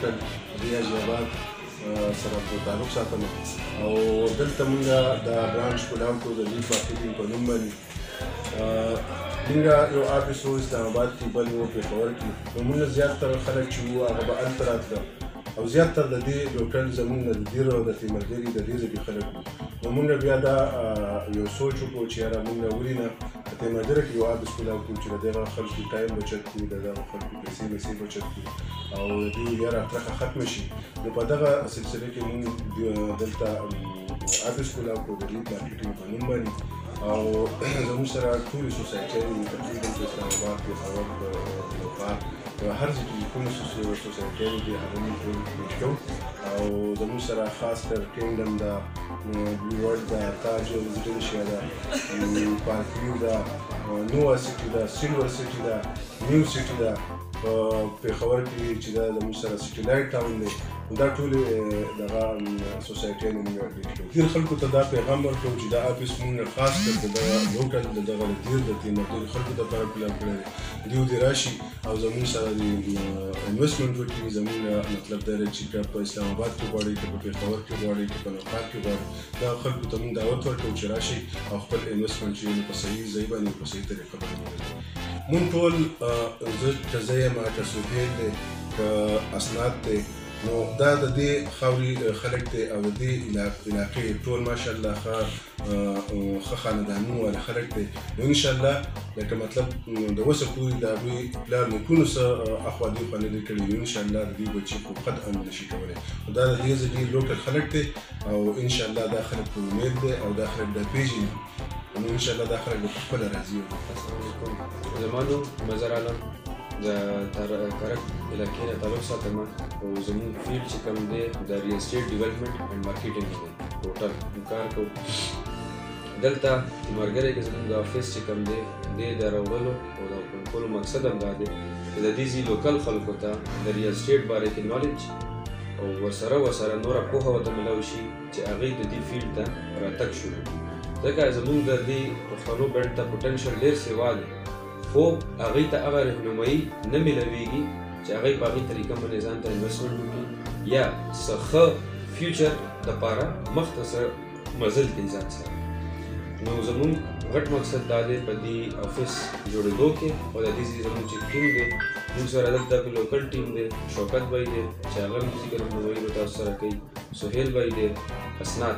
هوټل ریاض آباد سره تعلق ساتلو او دلته موږ د برانچ کولاو کو د لیډ مارکیټینګ په نوم باندې موږ یو آفیس و اسلام آباد کې بل و پېښور کې نو موږ زیاتره خلک چې وو هغه به هلته راتله او زیاتره د دې لوکل زموږ نه د دیر او د تیمرګري د دې ځای خلک وو نو موږ بیا دا یو سوچ وکړو چې یاره موږ ولې نه په تیمرګره کې یو آفیس کولاو کړو چې د دغه خلکو ټایم بچت کړو د دغه خلکو پیسې بچت کړو او د دې یاره کرکه ختمه شي نو په دغه سلسله کې موږ دلته آفیس کولاو کړو د لیډ مارکیټینګ په نوم باندې او زموږ سره ټولې سوسایټیانې تقریبا په اسلام آباد پېښور لوکار هر ځای کې کومې سوسایټیانې دي هغه موږ ټول پیش کوو او زموږ سره خاص کر کینګډم ده بلو ورډ ده تاج رزیډنشیا ده پارک ویو ده نووا سټي ده سلور سټي ده نیو سټي ده په پېښور کې چې دا زموږ سره سټیلایټ ټاون دی دا ټولې دغه سوسایټیانې موږ اپډیټ کړو ډېر خلکو ته دا پیغام ورکړو چې دا آفیس موږ خاص کر د دغه لوکل د دغه ډېر د تیمرګري خلکو دپاره پلان کړی دی دوی دې راشي او زموږ سره د انویسټمنټ وکړي زموږ مطلب دا دی چې که په اسلام آباد کې غواړئ که په پېښور کې غواړئ که په لوکار کې غواړئ دا خلکو ته موږ دعوت ورکوو چې راشئ او خپل انویسټمنټ چې په صحیح ځای باندې په صحیح طریقه باندې وکړئ موږ ټول که زه یم که سهیل دی که اسناد دی نو دا د دې خاورې خلک دی او د دې علاقې ټول ماشاءالله ښه خاندانونو والا خلک دی نو انشاءالله لکه مطلب د اوسه پورې د هغوی پلار نیکونو څه اخوا دیخوا نه دي کړي نو انشاءالله د دوی بچي خو قطعا نشي کولی نو دا د دې ځای ډېر لوکل خلک دی او انشاءالله دا خلک په امید دی او دا خلک دا پیژني نو انشاءالله دا خلک به پخپله راځي السلام علیکم زما نوم مظهر عالم د کرک علاقې نه تعلق ساتم او زموږ فیلډ چې کوم دی د ریل اسټیټ ډیولپمنټ اینډ مارکیټینګ دی ټوټل کار کوو دلته تیمرګری کې زموږ د آفیس چې کوم دی د راوړلو او د کنټرولو مقصد هم دا دی چې د دې ځای لوکل خلکو ته د ریل اسټیټ باره کې نالج او ورسره نوره پوهه ورته میلاو شي چې هغوی د دې فیلډ ته راتګ شروع ځکه زموږ د دې پښتنو بلډ ته پوټنشل ډېر سیوا دی خو هغوی ته هغه رهنمایي نه میلاویږي چې هغوی په هغې طریقه باندې ځان ته انویسټمنټ وکړي یا څه ښه فیوچر دپاره مخته څه مزل کوي ځان سره نو زموږ غټ مقصد دا دی په دې آفیس جوړېدو کې او د دې زموږ چې ټیم دی موږ سره دلته لوکل ټیم دی شوکت بھائی دی چې هغه هم ذکر رهنمایي به تاسو سره کوي سهیل بھائی دی اسناد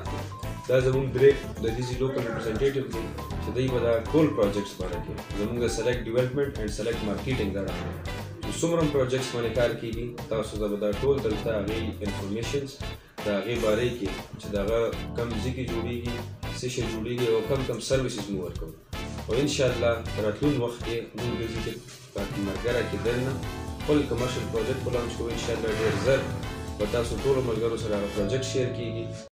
دا زموږ درې د دې لوکل ریپرزنټیټیو دی چې دوی به دا ټول پروجیکټس باره کوي زموږ د سلیکټ ډیولپمنټ اینډ سلیکټ مارکیټینګ دا چې څومره هم پروجیکټس باندې کار کېږي تاسو ته به دا ټول دلته هغې انفارمیشنز د هغې باره کې چې د هغه کم ځای کې جوړېږي څه شی جوړېږي او کم سروسز مو ورکوو او انشاءالله په راتلون وخت کې موږ ګرځي چې په تیمرګره کې دننه خپل کمرشل پروجیکټ به لانچ کوو انشاءالله ډېر زر به تاسو ټولو ملګرو سره هغه پروجیکټ شیر کېږي